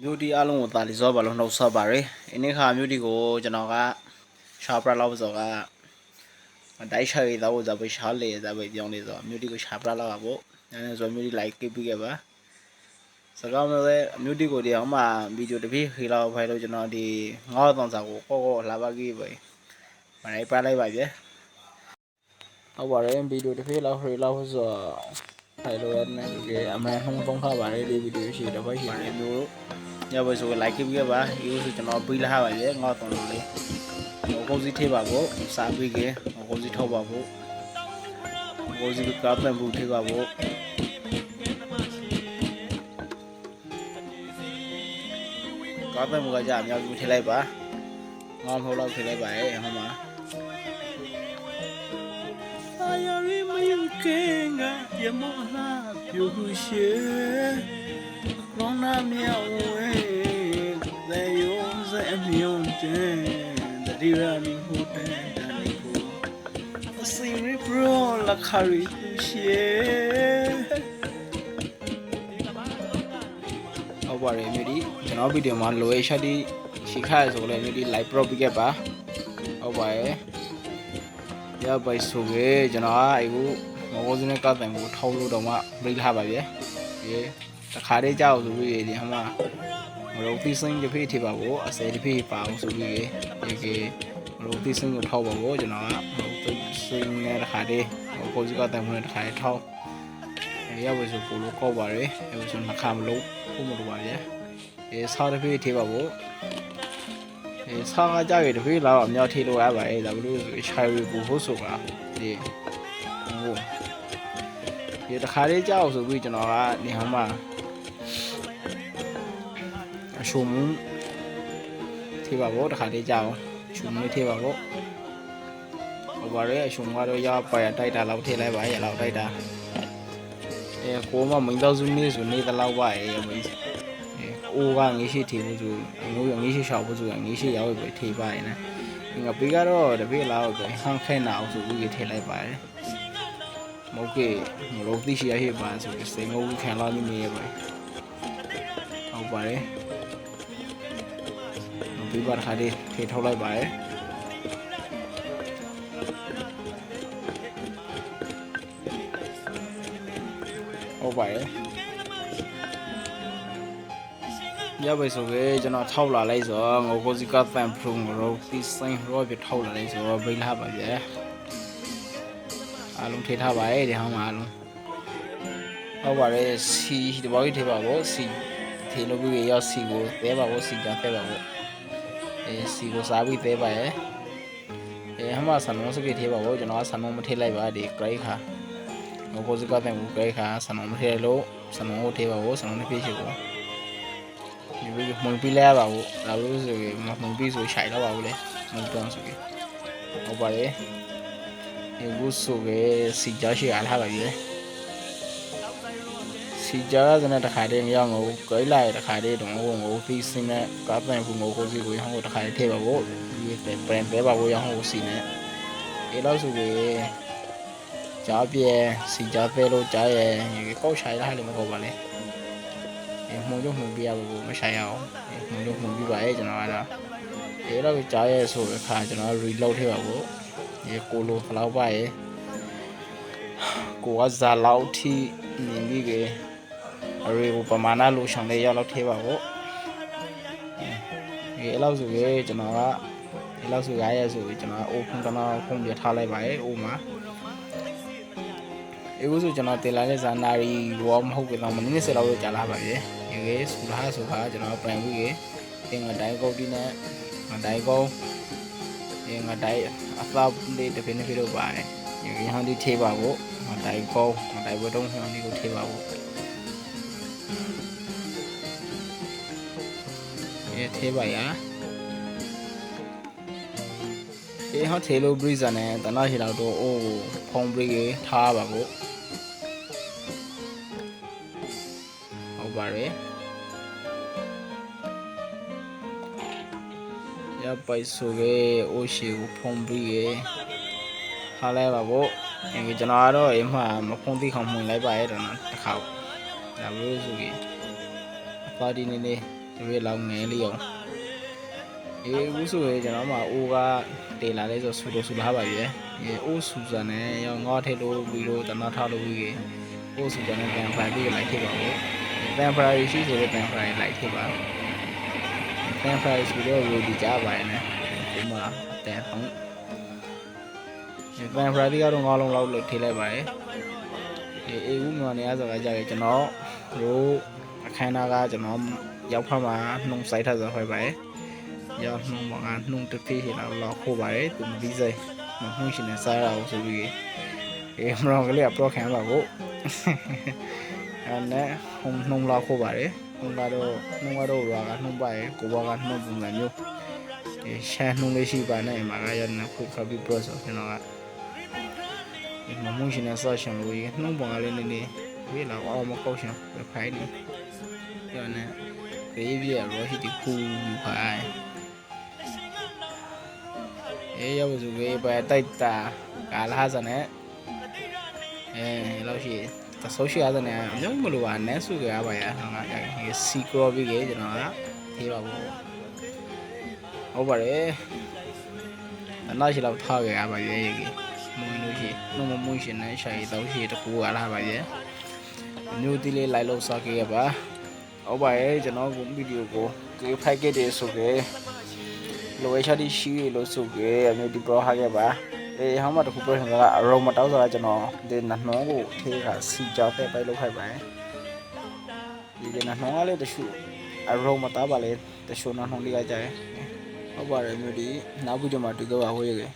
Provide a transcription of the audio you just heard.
မျိုးဒီအလုံးကိုတာလီစောပါလို့နှုတ်ဆက်ပါရယ်အင်းခါမျိုးဒီကိုကျွန်တော်ကရှာပရလောက်ဆိုကတိုက်ချရတော့ဇာပဲရှာလေဇာပဲပြောင်းနေဆိုမျိုးဒီကိုရှာပရလောက်ပါပေါ့အဲဆိုမျိုးဒီ like ကိပြီးခဲ့ပါစကားမျိုးလည်းမျိုးဒီကိုဒီအောင်မှဗီဒီယိုတစ်ပြေးခေလောက်ဖိုင်လို့ကျွန်တော်ဒီ9000စာကိုကောလာပါကြီးပဲမလိုက်ပါလိုက်ပါဗျဟုတ်ပါရဲ့ဗီဒီယိုတစ်ပြေးလောက်ခေလောက်ဆိုဖိုင်လို့ရတယ်အမှန်ဟုံးသုံးခါပါလေဒီဗီဒီယိုရှိတော့ပဲရှိနေမျိုးညဘဆို like ပြခဲ့ပါဒီဆိုကျွန်တော်ပြီးလာပါရဲ့ငါတော့လေကိုစီထေးပါဖို့စာပြီးကေကိုစီထောက်ပါဖို့ကိုစီကပ်တန်ဘူးထေးပါဖို့ကပ်တန်ဘူးကကြာအများကြီးထေးလိုက်ပါငါမဟုတ်တော့ထေးလိုက်ပါရဲ့ဟောမှာအာရရီမယကင်ကယမနာပြူရှေလောနာမြောင်းဝဲသေယောဇေမြောင်းတဲ့ဒီရာနီဟိုတဲ့တန်ကိုအစင်ရီပရောလာခရီသူရှေဟုတ်ပါတယ်မြေဒီကျွန်တော်ဗီဒီယိုမှာလိုရချက်ဒီရှိခါဆိုလဲမြေဒီ live pro ပြခဲ့ပါဟုတ်ပါရဲ့ရပိုက်ဆိုကေကျွန်တော်အခုမဟုတ်စနေကတိုင်ကိုထောက်လို့တော့မှ break ထားပါဗျာဒီတခါတည်းကြောက်ဆိုပြီးဒီဟမှာမလို့သီးစင်းတစ်ဖေးထည့်ပါဘူးအစဲတစ်ဖေးပါအောင်ဆိုပြီးဒီကေမလို့သီးစင်းကိုထောက်ပါဘူးကျွန်တော်ကမလို့သီးစင်းနဲ့တခါတည်းကိုကြီးကတိုင်ကိုတခါတည်းထောက်ရပါဆိုပို့လို့ကောက်ပါရယ်အဲဆိုနှစ်ခါမလို့ဖို့မလို့ပါဗျာအဲစားတစ်ဖေးထည့်ပါဘူးအဲစားကကြောက်ရတစ်ဖေးလောက်အမြောက်ထည့်လို့ရပါတယ်ဒါဘလို့ရှာရီပူဖို့ဆိုတာဒီဟိုဒီတခါလေးကြောက်ဆိုပြီးကျွန်တော်ကနေဟောမှာအရှုံးထေးပါဘောတခါလေးကြောက်ရှုံးလေးထေးပါဘောဟိုပါရဲအရှုံးကတော့ရပါရတိုက်တာလောက်ထေးလိုက်ပါရလောက်တိုက်တာအဲကိုမမိန်တော့စုနေဆိုနေတဲ့လောက်ပါရဲ့မင်းအိုးကငေးရှိထေးလို့ဆိုငိုးရငေးရှိရှောက်ဖို့ဆိုငေးရှိရောက်ပဲထေးပါရဲ့နော်ငါပေးကတော့တပည့်လောက်ပဲဟန်ခဲနာအောင်ဆိုပြီးထေးလိုက်ပါတယ်မဟုတ်ကေမလို့သိရှိရဟိပါဆိုပြီးစိန်ငုံခံလာနေရပါဟုတ်ပါတယ်ဒီပါခါလေးထေထောက်လိုက်ပါတယ်ဟုတ်ပါတယ်ရပါဆိုကေကျွန်တော်ထောက်လာလိုက်ဆိုငိုကိုစီကဖန်ဖရုံရောဒီဆိုင်ရောပြထောက်လာလိုက်ဆိုဘိလာပါဗျာအားလုံးထေထားပါရဲ့ဒီဟောင်းမှာအားလုံးဟုတ်ပါတယ်စီဒီဘောကြီးထေပါဘောစီထေလို့ပြီးရောက်စီကိုသဲပါဘောစီကြသဲပါဘောစီကိုစားပြီးသဲပါရဲ့ဟမှာဆန်လုံးစကိထေပါဘောကျွန်တော်ကဆန်လုံးမထေလိုက်ပါဒီဂရိတ်ခါငိုကိုစကတဲ့ဘူးဂရိတ်ခါဆန်လုံးမထေလို့ဆန်လုံးကိုထေပါဘောဆန်လုံးတစ်ပြည့်ရှိကိုဒီလိုမှုန်ပြီးလဲပါဘောဒါလို့ဆိုရင်မှုန်ပြီးဆိုခြိုက်တော့ပါဘူးလေမှုန်တော့ဆိုရင်ဟုတ်ပါတယ်အခုဆိုပဲစီကြားရှိအားထားပါပြီစီကြားကလည်းတခါတည်းရောက်ငိုကြိုက်လိုက်တခါတည်းတော့ငိုသီးစင်းနဲ့ကားပန်ကူငိုကိုစီကိုဟောတခါတည်းထည့်ပါဖို့ဒီပရန်ပဲပါဖို့ရအောင်စီနဲ့အဲလောက်ဆိုပဲကြားပြဲစီကြားပဲလို့ကြားရဲ့ကောက်ချိုင်လာတယ်မဟုတ်ပါလေမှုံရုံမှုံပြရဖို့မဆိုင်အောင်မှုံရုံမှုံပြပါရဲ့ကျွန်တော်ကတော့အဲလောက်ကြားရဲ့ဆိုတဲ့ခါကျွန်တော် reload ထည့်ပါဖို့ဒီကိုလိုဖလောက်ပါရဲ့ကိုကဇာလောက်ထိနေပြီးကအရေကိုပမာဏလိုရှောင်းလေးရောက်လောက်ထေးပါဘောဒီအဲ့လောက်ဆိုရဲကျွန်တော်ကဒီလောက်ဆိုရရဲဆိုပြီးကျွန်တော်အိုးဖုန်းတော့ဖုန်းပြထားလိုက်ပါရဲ့အိုးမှာအခုဆိုကျွန်တော်တင်လာတဲ့ဇာနာရီဘောမဟုတ်ဘူးတော့မိနစ်10လောက်ကြာလာပါရဲ့ဒီကဆူလာဆိုခါကျွန်တော်ပြန်ပြီးကငါတိုင်းကုတ်ဒီနဲ့ငါတိုင်းကုတ်ငါတိုင်းအဖလောက်လေးတစ်ဖက်နှစ်ဖက်တော့ပါတယ်ဒီဟန်ဒီထေးပါဖို့ငါတိုင်းကုတ်ငါတိုင်းဘုံဟန်ဒီကိုထေးပါဖို့ထေးပါရဟောထေးလို့ဘရိဇာနဲ့တနာရှိတော့အိုးဖုံးပြီးထားပါဖို့ဟုတ်ပါတယ်ရပိုက်ဆိုကေအိုရှိကိုဖုံးပြီးထားလိုက်ပါဖို့ကျွန်တော်ကတော့အိမ်မှာမဖုံးသိခေါင်မှုန်လိုက်ပါရဲ့တော့တခါဒါလို့ဆိုကေပါတီနေနေ ဒီလောင်ငယ်လေးအောင်အခုဆိုရင်ကျွန်တော်မှာအိုးကတေလာလဲဆိုဆူလာပါရဲ့အိုးဆူစံနဲ့ရောငေါထဲလို့ပြီးတော့တနာထားလို့ပြီးကေအိုးဆူစံနဲ့တန်ဖာပြီးလိုက်ထည့်ပါဘူးတန်ဖာရှိဆိုတော့တန်ဖာလိုက်ထည့်ပါတန်ဖာဆိုတော့ဝေဒီကြပါရဲ့နဲ့ဒီမှာတန်ဖာတန်ဖာဒီကတော့ငေါလုံးလောက်လို့ထည့်လိုက်ပါရဲ့အခုမှနေရစကားကြရဲ့ကျွန်တော်တို့အခမ်းအနားကကျွန်တော်ရောက်ဖက်မှာနှုံစိုက်ထားဆိုခွဲပါရဲ့ရောက်နှုံမှာနှုံတစ်ဖေးလောက်ခိုးပါရဲ့သူမပြီးစိနှုံရှင်နဲ့စားရအောင်ဆိုပြီးမတော်ကလေးကပရော့ခံပါဖို့အဲ့နဲ့နှုံလောက်ခိုးပါရဲ့နှုံကတော့ရွာကနှုံပါရဲ့ကိုဘကနှုံပုံစံမျိုးရှမ်းနှုံလေးရှိပါနဲ့မှာကရနေခွတ်ခပ်ပြီးပရော့ဆိုကျွန်တော်ကမရှင်နဲ့စားရှင်လို့နှုံပုံကလေးနေဝေးလာအောင်မကောက်ရှင်ပဲဖိုင်နေရနေဘေးပြရောရှိတီခုဖိုင်ရောက်စုကေပဲတိုက်တာကာလာစနဲ့လောက်ရှိတဆိုးရှိရတဲ့နေအမျိုးမလို့ပါနဲစုကြရပါရငါစီကရောပြီးကေကျွန်တော်ကသေးပါဘူးဟုတ်ပါတယ်အနားရှိလောက်ထားကြရပါရဲ့ကြီးမွေးလို့ရှိနှမမွေးရှင်နဲ့ရှာရီတော့ရှိတကူအားလာပါရဲ့မျိုးတီလေးလိုက်လို့စားခဲ့ရပါဟုတ်ပါရဲ့ကျွန်တော်ကဗီဒီယိုကိုကေဖိုက်ခဲ့တယ်ဆိုကေလိုဝဲချတီရှိလို့ဆိုကေအမျိုးဒီပရောဟာခဲ့ပါဟောင်းမတခုပြောရှင်ကအရောမတောက်ဆိုတာကျွန်တော်ဒီနှနှောကိုထေးခါစီကြောက်တဲ့ပိုက်လောက်ခိုက်ပါဒီနှနှောကလည်းတရှုအရောမတောက်ပါလေတရှုနှနှောလေးရကြရဲ့ဟုတ်ပါတယ်မျိုးဒီနောက်ဗီဒီယိုမှာတွေ့ကြပါဟိုရေ